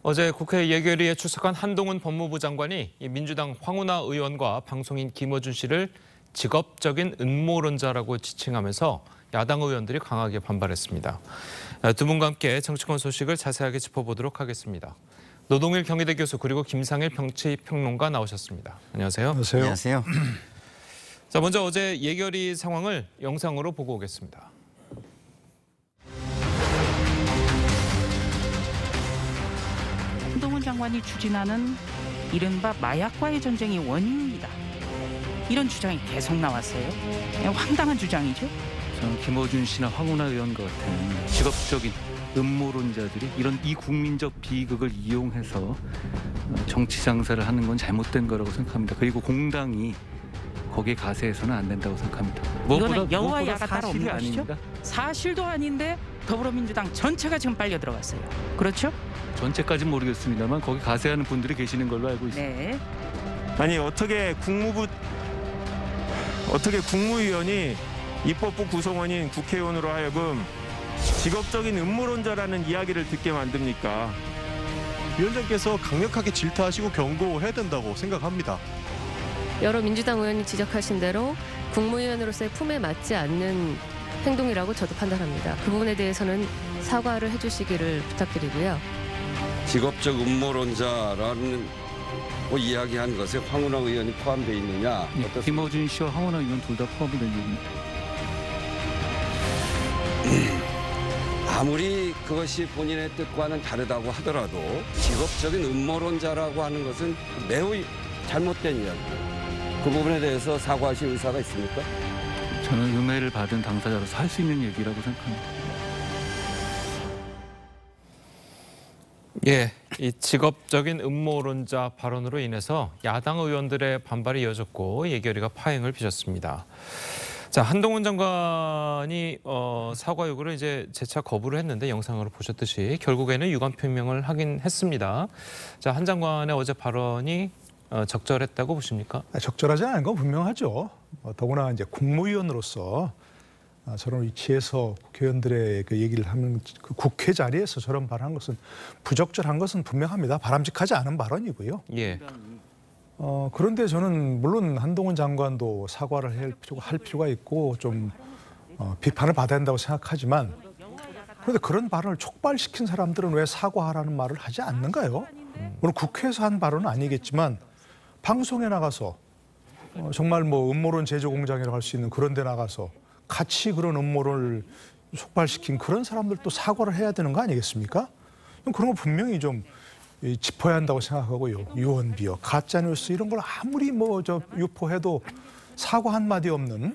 어제 국회 예결위에 출석한 한동훈 법무부 장관이 민주당 황운하 의원과 방송인 김어준 씨를 직업적인 음모론자라고 지칭하면서 야당 의원들이 강하게 반발했습니다. 두 분과 함께 정치권 소식을 자세하게 짚어보도록 하겠습니다. 노동일 경희대 교수 그리고 김상일 정치평론가 나오셨습니다. 안녕하세요. 안녕하세요. 자, 먼저 어제 예결위 상황을 영상으로 보고 오겠습니다. 한동훈 장관이 추진하는 이른바 마약과의 전쟁이 원인입니다. 이런 주장이 계속 나왔어요. 그냥 황당한 주장이죠. 저는 김어준 씨나 황운하 의원과 같은 직업적인 음모론자들이 이런 이국민적 비극을 이용해서 정치 장사를 하는 건 잘못된 거라고 생각합니다. 그리고 공당이 거기에 가세해서는 안 된다고 생각합니다. 이거는 여와 야가 따로 없는 것이죠. 아닙니다. 사실도 아닌데 더불어민주당 전체가 지금 빨려 들어갔어요. 그렇죠? 전체까지는 모르겠습니다만 거기 가세하는 분들이 계시는 걸로 알고 있습니다. 네. 아니 어떻게 국무위원이 입법부 구성원인 국회의원으로 하여금 직업적인 음모론자라는 이야기를 듣게 만듭니까? 위원장께서 강력하게 질타하시고 경고해야 된다고 생각합니다. 여러 민주당 의원이 지적하신 대로 국무위원으로서의 품에 맞지 않는 행동이라고 저도 판단합니다. 그 부분에 대해서는 사과를 해주시기를 부탁드리고요. 직업적 음모론자라는 이야기한 것에 황운하 의원이 포함되어 있느냐? 네, 김어준 씨와 황운하 의원 둘 다 포함이 된 얘기입니다. 아무리 그것이 본인의 뜻과는 다르다고 하더라도 직업적인 음모론자라고 하는 것은 매우 잘못된 이야기입니다. 그 부분에 대해서 사과하실 의사가 있습니까? 저는 음해를 받은 당사자로서 할 수 있는 얘기라고 생각합니다. 예, 이 직업적인 음모론자 발언으로 인해서 야당 의원들의 반발이 이어졌고 예결위가 파행을 빚었습니다. 자, 한동훈 장관이 사과 요구를 이제 재차 거부를 했는데 영상으로 보셨듯이 결국에는 유감 표명을 하긴 했습니다. 자, 한 장관의 어제 발언이 적절했다고 보십니까? 적절하지 않은 건 분명하죠. 더구나 이제 국무위원으로서 저런 위치에서 국회의원들의 그 얘기를 하는 그 국회 자리에서 저런 발언한 것은 부적절한 것은 분명합니다. 바람직하지 않은 발언이고요. 예. 그런데 저는 물론 한동훈 장관도 사과를 할 필요가 있고 좀 비판을 받아야 한다고 생각하지만 그런데 그런 발언을 촉발시킨 사람들은 왜 사과하라는 말을 하지 않는가요? 물론 국회에서 한 발언은 아니겠지만 방송에 나가서 정말 뭐 음모론 제조 공장이라고 할 수 있는 그런 데 나가서 같이 그런 음모론을 촉발시킨 그런 사람들도 사과를 해야 되는 거 아니겠습니까? 그런 거 분명히 좀 짚어야 한다고 생각하고요. 유언비어, 가짜뉴스 이런 걸 아무리 유포해도 사과 한마디 없는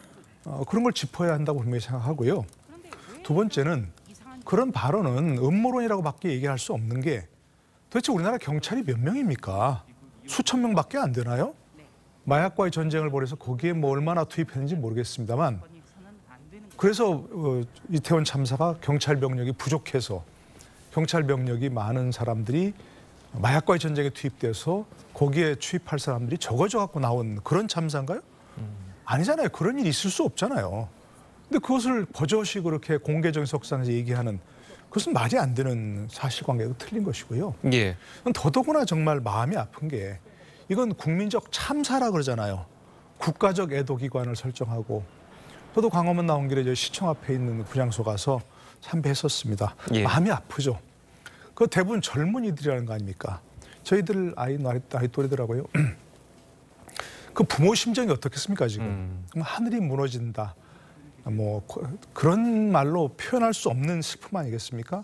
그런 걸 짚어야 한다고 분명히 생각하고요. 두 번째는 그런 발언은 음모론이라고밖에 얘기할 수 없는 게 도대체 우리나라 경찰이 몇 명입니까? 수천 명밖에 안 되나요? 마약과의 전쟁을 벌여서 거기에 뭐 얼마나 투입했는지 모르겠습니다만 그래서 이태원 참사가 경찰 병력이 부족해서 경찰 병력이 많은 사람들이 마약과의 전쟁에 투입돼서 거기에 투입할 사람들이 적어져 갖고 나온 그런 참사인가요? 아니잖아요. 그런 일이 있을 수 없잖아요. 근데 그것을 버젓이 그렇게 공개적인 석상에서 얘기하는 그것은 말이 안 되는 사실관계가 틀린 것이고요. 예. 더더구나 정말 마음이 아픈 게 이건 국민적 참사라 그러잖아요. 국가적 애도기관을 설정하고 저도 광화문 나온 길에 시청 앞에 있는 분향소 가서 참배했었습니다. 예. 마음이 아프죠. 그 대부분 젊은이들이라는 거 아닙니까? 저희들 아이 또래더라고요. 그 부모 심정이 어떻겠습니까 지금? 하늘이 무너진다. 뭐 그런 말로 표현할 수 없는 슬픔 아니겠습니까?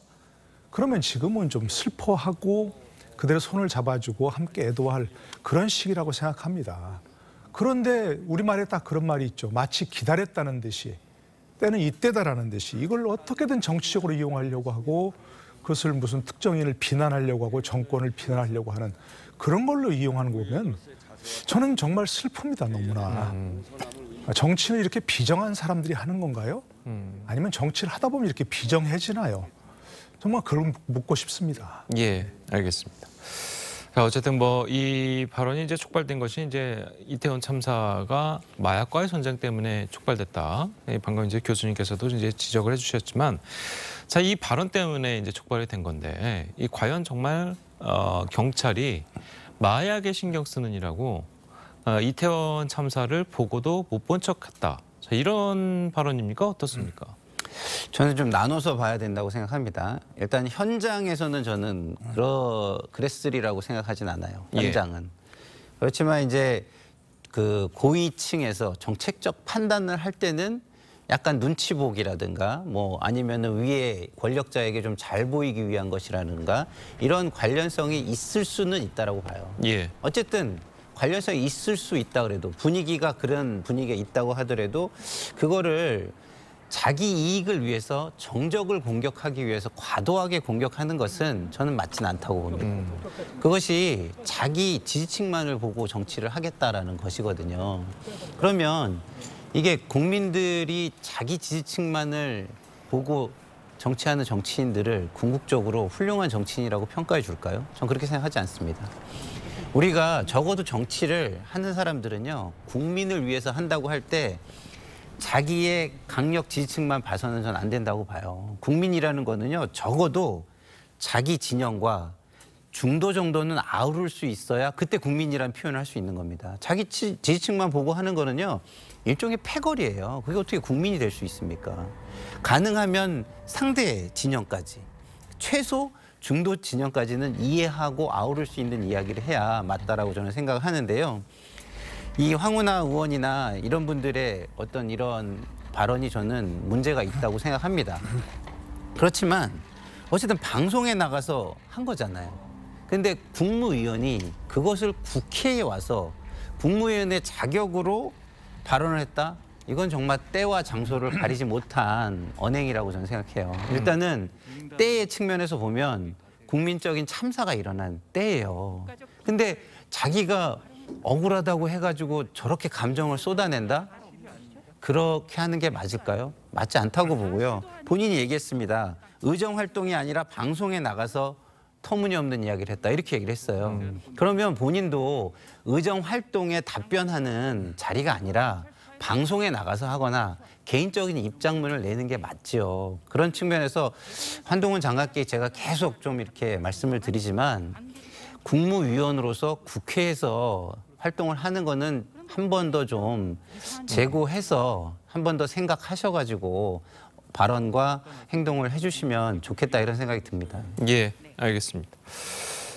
그러면 지금은 좀 슬퍼하고 그대로 손을 잡아주고 함께 애도할 그런 시기라고 생각합니다. 그런데 우리말에 딱 그런 말이 있죠. 마치 기다렸다는 듯이 때는 이때다라는 듯이 이걸 어떻게든 정치적으로 이용하려고 하고 그것을 무슨 특정인을 비난하려고 하고 정권을 비난하려고 하는 그런 걸로 이용하는 거 보면 저는 정말 슬픕니다. 너무나. 정치는 이렇게 비정한 사람들이 하는 건가요? 아니면 정치를 하다 보면 이렇게 비정해지나요? 정말 그걸 묻고 싶습니다. 예, 알겠습니다. 자, 어쨌든 이 발언이 이제 촉발된 것이 이제 이태원 참사가 마약과의 전쟁 때문에 촉발됐다. 방금 이제 교수님께서도 이제 지적을 해주셨지만, 자, 이 발언 때문에 이제 촉발이 된 건데, 과연 정말 경찰이 마약에 신경 쓰는 이라고 이태원 참사를 보고도 못 본 척했다. 자, 이런 발언입니까? 어떻습니까? 저는 좀 나눠서 봐야 된다고 생각합니다. 일단 현장에서는 저는 그랬으리라고 생각하진 않아요. 현장은. 그렇지만 이제 그 고위층에서 정책적 판단을 할 때는 약간 눈치 보기라든가 뭐 아니면은 위에 권력자에게 좀 잘 보이기 위한 것이라든가 이런 관련성이 있을 수는 있다라고 봐요. 예. 어쨌든 관련성이 있을 수 있다 그래도 분위기가 그런 분위기가 있다고 하더라도 그거를 자기 이익을 위해서 정적을 공격하기 위해서 과도하게 공격하는 것은 저는 맞지는 않다고 봅니다. 그것이 자기 지지층만을 보고 정치를 하겠다라는 것이거든요. 그러면 이게 국민들이 자기 지지층만을 보고 정치하는 정치인들을 궁극적으로 훌륭한 정치인이라고 평가해 줄까요? 전 그렇게 생각하지 않습니다. 우리가 적어도 정치를 하는 사람들은요, 국민을 위해서 한다고 할 때 자기의 강력 지지층만 봐서는 전 안 된다고 봐요. 국민이라는 거는요, 적어도 자기 진영과 중도 정도는 아우를 수 있어야 그때 국민이라는 표현을 할 수 있는 겁니다. 자기 지지층만 보고 하는 거는요, 일종의 패거리예요. 그게 어떻게 국민이 될 수 있습니까? 가능하면 상대 진영까지, 최소 중도 진영까지는 이해하고 아우를 수 있는 이야기를 해야 맞다라고 저는 생각을 하는데요. 이 황운하 의원이나 이런 분들의 어떤 이런 발언이 저는 문제가 있다고 생각합니다. 그렇지만 어쨌든 방송에 나가서 한 거잖아요. 근데 국무위원이 그것을 국회에 와서 국무위원의 자격으로 발언을 했다? 이건 정말 때와 장소를 가리지 못한 언행이라고 저는 생각해요. 일단은 때의 측면에서 보면 국민적인 참사가 일어난 때예요. 근데 자기가 억울하다고 해가지고 저렇게 감정을 쏟아낸다? 그렇게 하는 게 맞을까요? 맞지 않다고 보고요. 본인이 얘기했습니다. 의정활동이 아니라 방송에 나가서 터무니없는 이야기를 했다. 이렇게 얘기를 했어요. 그러면 본인도 의정활동에 답변하는 자리가 아니라 방송에 나가서 하거나 개인적인 입장문을 내는 게 맞지요. 그런 측면에서 한동훈 장관께 제가 계속 좀 이렇게 말씀을 드리지만 국무위원으로서 국회에서 활동을 하는 거는 한 번 더 좀 재고해서 한 번 더 생각하셔가지고 발언과 행동을 해주시면 좋겠다 이런 생각이 듭니다. 예, 알겠습니다.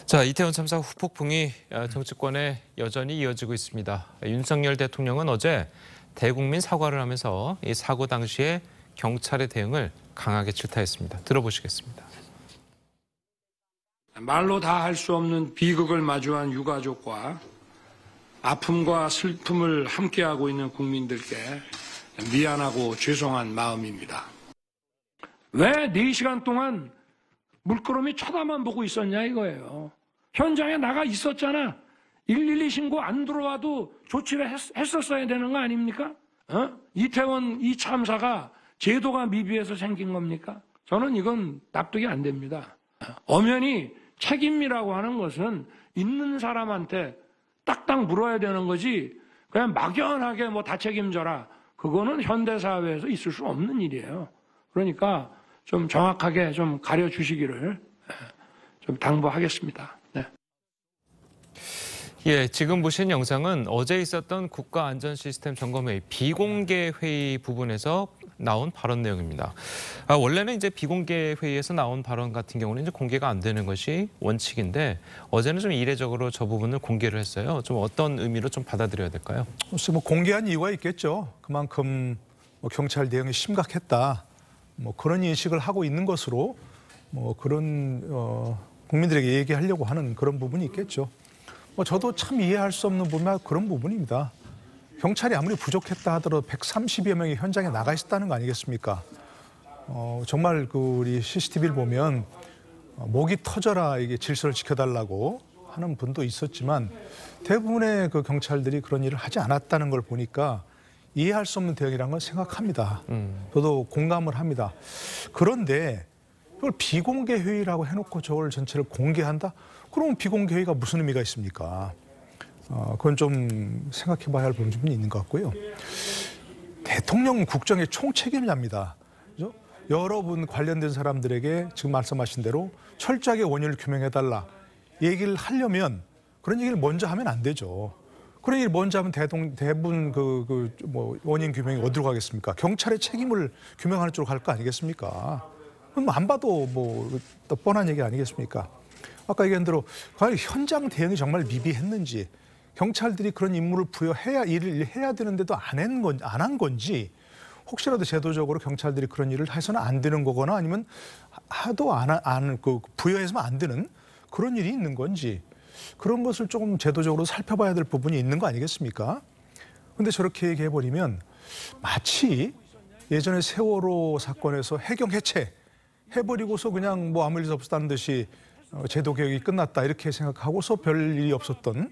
자, 이태원 참사 후폭풍이 정치권에 여전히 이어지고 있습니다. 윤석열 대통령은 어제 대국민 사과를 하면서 이 사고 당시에 경찰의 대응을 강하게 질타했습니다. 들어보시겠습니다. 말로 다 할 수 없는 비극을 마주한 유가족과 아픔과 슬픔을 함께하고 있는 국민들께 미안하고 죄송한 마음입니다. 왜 4시간 동안 물끄러미 쳐다만 보고 있었냐 이거예요. 현장에 나가 있었잖아. 112 신고 안 들어와도 조치를 했었어야 되는 거 아닙니까? 이태원 이 참사가 제도가 미비해서 생긴 겁니까? 저는 이건 납득이 안 됩니다. 엄연히 책임이라고 하는 것은 있는 사람한테 딱딱 물어야 되는 거지 그냥 막연하게 뭐 다 책임져라. 그거는 현대사회에서 있을 수 없는 일이에요. 그러니까 좀 정확하게 좀 가려주시기를 좀 당부하겠습니다. 네. 예, 지금 보신 영상은 어제 있었던 국가안전시스템 점검회의 비공개 회의 부분에서 나온 발언 내용입니다. 원래는 이제 비공개 회의에서 나온 발언 같은 경우는 이제 공개가 안 되는 것이 원칙인데 어제는 좀 이례적으로 저 부분을 공개를 했어요. 좀 어떤 의미로 좀 받아들여야 될까요? 혹시 뭐 공개한 이유가 있겠죠. 그만큼 뭐 경찰 대응이 심각했다. 뭐 그런 인식을 하고 있는 것으로 뭐 그런 국민들에게 얘기하려고 하는 그런 부분이 있겠죠. 뭐 저도 참 이해할 수 없는 부분이 그런 부분입니다. 경찰이 아무리 부족했다 하더라도 130여 명이 현장에 나가 있었다는 거 아니겠습니까? 정말 그 우리 CCTV를 보면 목이 터져라 이게 질서를 지켜달라고 하는 분도 있었지만 대부분의 그 경찰들이 그런 일을 하지 않았다는 걸 보니까 이해할 수 없는 대응이라는 건 생각합니다. 저도 공감을 합니다. 그런데 이걸 비공개 회의라고 해놓고 저걸 전체를 공개한다? 그러면 비공개 회의가 무슨 의미가 있습니까? 그건 좀 생각해 봐야 할 부분이 있는 것 같고요. 대통령 국정의 총책임자입니다. 그죠? 여러분 관련된 사람들에게 지금 말씀하신 대로 철저하게 원인을 규명해달라. 얘기를 하려면 그런 얘기를 먼저 하면 안 되죠. 그런 얘기를 먼저 하면 대부분 뭐 원인 규명이 어디로 가겠습니까? 경찰의 책임을 규명하는 쪽으로 갈 거 아니겠습니까? 그럼 안 봐도 뭐 또 뻔한 얘기 아니겠습니까? 아까 얘기한 대로 과연 현장 대응이 정말 미비했는지, 경찰들이 그런 임무를 일을 해야 되는데도 안 한 건지, 혹시라도 제도적으로 경찰들이 그런 일을 해서는 안 되는 거거나 아니면 하도 부여해서는 안 되는 그런 일이 있는 건지, 그런 것을 조금 제도적으로 살펴봐야 될 부분이 있는 거 아니겠습니까? 근데 저렇게 얘기해버리면 마치 예전에 세월호 사건에서 해경 해체해버리고서 그냥 뭐 아무 일 없었다는 듯이 제도 개혁이 끝났다 이렇게 생각하고서 별 일이 없었던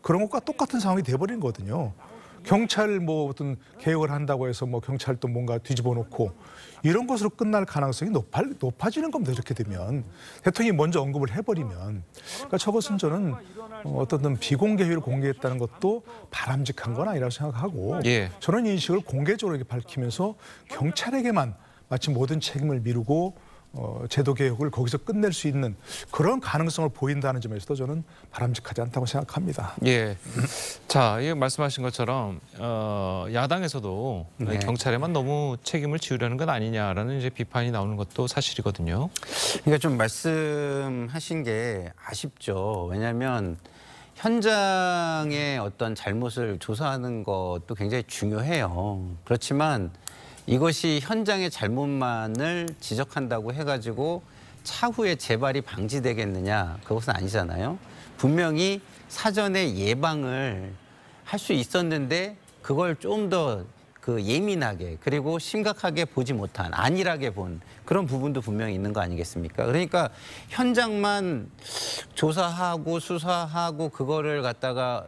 그런 것과 똑같은 상황이 돼버린 거거든요. 경찰 뭐 어떤 개혁을 한다고 해서 뭐 경찰도 뭔가 뒤집어 놓고 이런 것으로 끝날 가능성이 높아지는 겁니다. 이렇게 되면 대통령이 먼저 언급을 해버리면. 그러니까 저것은 저는 어떤 비공개 회의를 공개했다는 것도 바람직한 건 아니라고 생각하고, 예. 저런 인식을 공개적으로 이렇게 밝히면서 경찰에게만 마치 모든 책임을 미루고 제도 개혁을 거기서 끝낼 수 있는 그런 가능성을 보인다는 점에서도 저는 바람직하지 않다고 생각합니다. 예. 자, 예, 말씀하신 것처럼 야당에서도 네. 경찰에만 너무 책임을 지우려는 건 아니냐라는 이제 비판이 나오는 것도 사실이거든요. 그러니까 좀 말씀하신 게 아쉽죠. 왜냐하면 현장의 어떤 잘못을 조사하는 것도 굉장히 중요해요. 그렇지만 이것이 현장의 잘못만을 지적한다고 해가지고 차후에 재발이 방지되겠느냐, 그것은 아니잖아요. 분명히 사전에 예방을 할 수 있었는데 그걸 좀 더 예민하게 그리고 심각하게 보지 못한, 안일하게 본 그런 부분도 분명히 있는 거 아니겠습니까? 그러니까 현장만 조사하고 수사하고 그거를 갖다가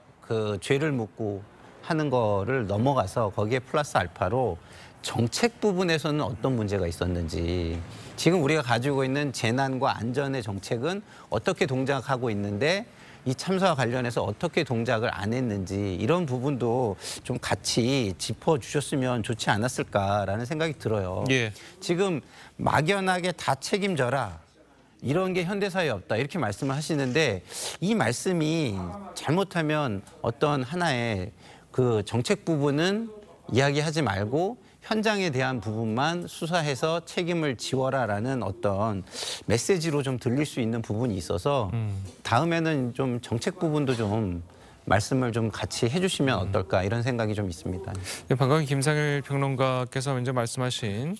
죄를 묻고 하는 거를 넘어가서 거기에 플러스 알파로 정책 부분에서는 어떤 문제가 있었는지, 지금 우리가 가지고 있는 재난과 안전의 정책은 어떻게 동작하고 있는데 이 참사와 관련해서 어떻게 동작을 안 했는지, 이런 부분도 좀 같이 짚어주셨으면 좋지 않았을까라는 생각이 들어요. 예. 지금 막연하게 다 책임져라, 이런 게 현대사회에 없다, 이렇게 말씀을 하시는데 이 말씀이 잘못하면 어떤 하나의 정책 부분은 이야기하지 말고 현장에 대한 부분만 수사해서 책임을 지워라라는 어떤 메시지로 좀 들릴 수 있는 부분이 있어서 다음에는 좀 정책 부분도 좀 말씀을 좀 같이 해주시면 어떨까, 이런 생각이 좀 있습니다. 방금 김상일 평론가께서 이제 말씀하신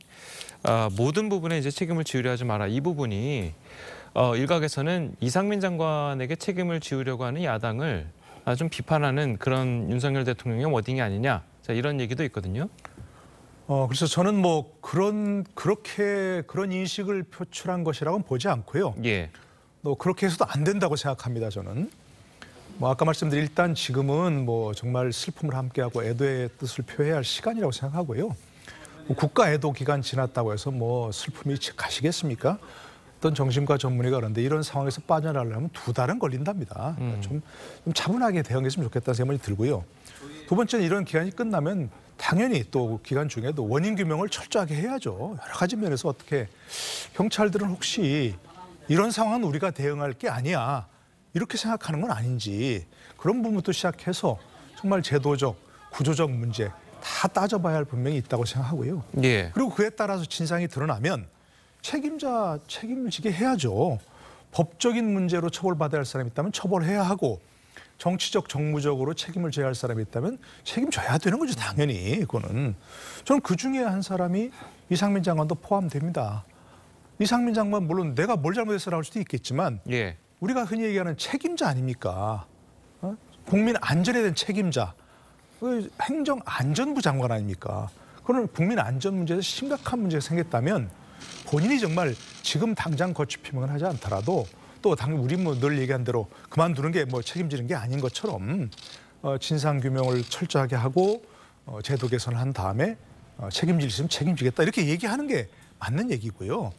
모든 부분에 이제 책임을 지우려 하지 마라, 이 부분이 일각에서는 이상민 장관에게 책임을 지우려고 하는 야당을 좀 비판하는 그런 윤석열 대통령의 워딩이 아니냐, 자, 이런 얘기도 있거든요. 그래서 저는 뭐 그런 인식을 표출한 것이라고는 보지 않고요. 예. 또 그렇게 해서도 안 된다고 생각합니다. 저는 뭐 아까 말씀드린 일단 지금은 뭐 정말 슬픔을 함께하고 애도의 뜻을 표해야 할 시간이라고 생각하고요. 뭐 국가 애도 기간 지났다고 해서 뭐 슬픔이 가시겠습니까? 어떤 정신과 전문의가 그런데 이런 상황에서 빠져나가려면 2달은 걸린답니다. 그러니까 좀 차분하게 대응했으면 좋겠다는 생각이 들고요. 두 번째는 이런 기간이 끝나면 당연히 또 기간 중에도 원인 규명을 철저하게 해야죠. 여러 가지 면에서 어떻게 경찰들은 혹시 이런 상황은 우리가 대응할 게 아니야, 이렇게 생각하는 건 아닌지, 그런 부분부터 시작해서 정말 제도적, 구조적 문제 다 따져봐야 할 분명히 있다고 생각하고요. 예. 그리고 그에 따라서 진상이 드러나면 책임을 지게 해야죠. 법적인 문제로 처벌받아야 할 사람이 있다면 처벌해야 하고, 정치적, 정무적으로 책임을 져야 할 사람이 있다면 책임져야 되는 거죠, 당연히. 그거는. 저는 그 중에 한 사람이 이상민 장관도 포함됩니다. 이상민 장관 물론 내가 뭘 잘못했어라고 할 수도 있겠지만 예. 우리가 흔히 얘기하는 책임자 아닙니까? 국민 안전에 대한 책임자. 행정안전부 장관 아닙니까? 그런 국민 안전 문제에서 심각한 문제가 생겼다면 본인이 정말 지금 당장 거취 표명을 하지 않더라도 또 우리 뭐 늘 얘기한 대로 그만두는 게 뭐 책임지는 게 아닌 것처럼 진상 규명을 철저하게 하고 제도 개선을 한 다음에 책임질 수 있으면 책임지겠다, 이렇게 얘기하는 게 맞는 얘기고요.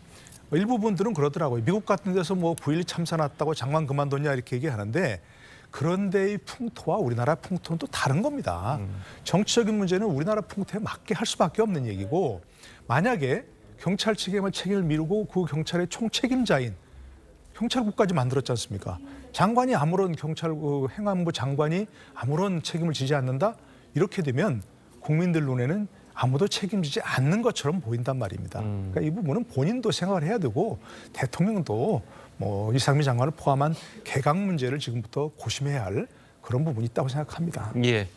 일부 분들은 그러더라고요. 미국 같은 데서 뭐 9.11 참사 났다고 장관 그만뒀냐 이렇게 얘기하는데 그런 데의 풍토와 우리나라 풍토는 또 다른 겁니다. 정치적인 문제는 우리나라 풍토에 맞게 할 수밖에 없는 얘기고, 만약에 경찰 측에만 책임을 미루고 그 경찰의 총책임자인 경찰국까지 만들었지 않습니까? 장관이 아무런 경찰 행안부 장관이 아무런 책임을 지지 않는다? 이렇게 되면 국민들 눈에는 아무도 책임지지 않는 것처럼 보인단 말입니다. 그러니까 이 부분은 본인도 생각을 해야 되고 대통령도 뭐 이상민 장관을 포함한 개각 문제를 지금부터 고심해야 할 그런 부분이 있다고 생각합니다. 예.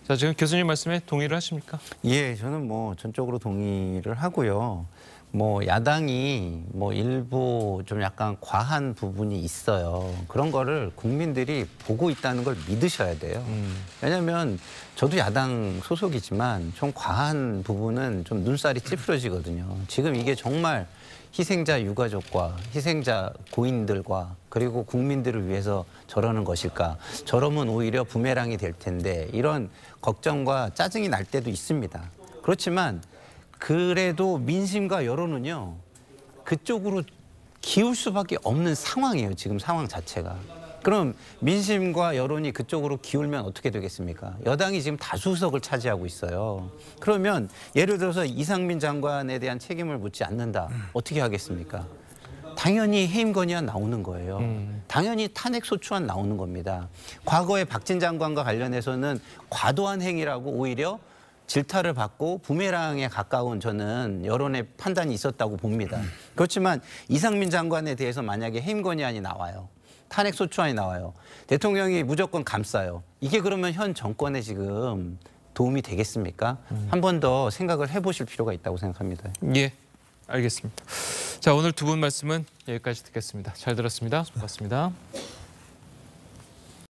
자, 지금 교수님 말씀에 동의를 하십니까? 예, 저는 뭐 전적으로 동의를 하고요. 뭐 야당이 뭐 일부 좀 약간 과한 부분이 있어요. 그런 거를 국민들이 보고 있다는 걸 믿으셔야 돼요. 왜냐하면 저도 야당 소속이지만 좀 과한 부분은 좀 눈살이 찌푸려지거든요. 지금 이게 정말 희생자 유가족과 희생자 고인들과 그리고 국민들을 위해서 저러는 것일까? 저러면 오히려 부메랑이 될 텐데 이런 걱정과 짜증이 날 때도 있습니다. 그렇지만 그래도 민심과 여론은요 그쪽으로 기울 수밖에 없는 상황이에요. 지금 상황 자체가. 그럼 민심과 여론이 그쪽으로 기울면 어떻게 되겠습니까? 여당이 지금 다수석을 차지하고 있어요. 그러면 예를 들어서 이상민 장관에 대한 책임을 묻지 않는다. 어떻게 하겠습니까? 당연히 해임 건의안 나오는 거예요. 당연히 탄핵 소추안 나오는 겁니다. 과거에 박진 장관과 관련해서는 과도한 행위라고 오히려 질타를 받고 부메랑에 가까운 저는 여론의 판단이 있었다고 봅니다. 그렇지만 이상민 장관에 대해서 만약에 해임 건의안이 나와요. 탄핵 소추안이 나와요. 대통령이 무조건 감싸요. 이게 그러면 현 정권에 지금 도움이 되겠습니까? 한 번 더 생각을 해보실 필요가 있다고 생각합니다. 예, 알겠습니다. 자, 오늘 두 분 말씀은 여기까지 듣겠습니다. 잘 들었습니다. 고맙습니다.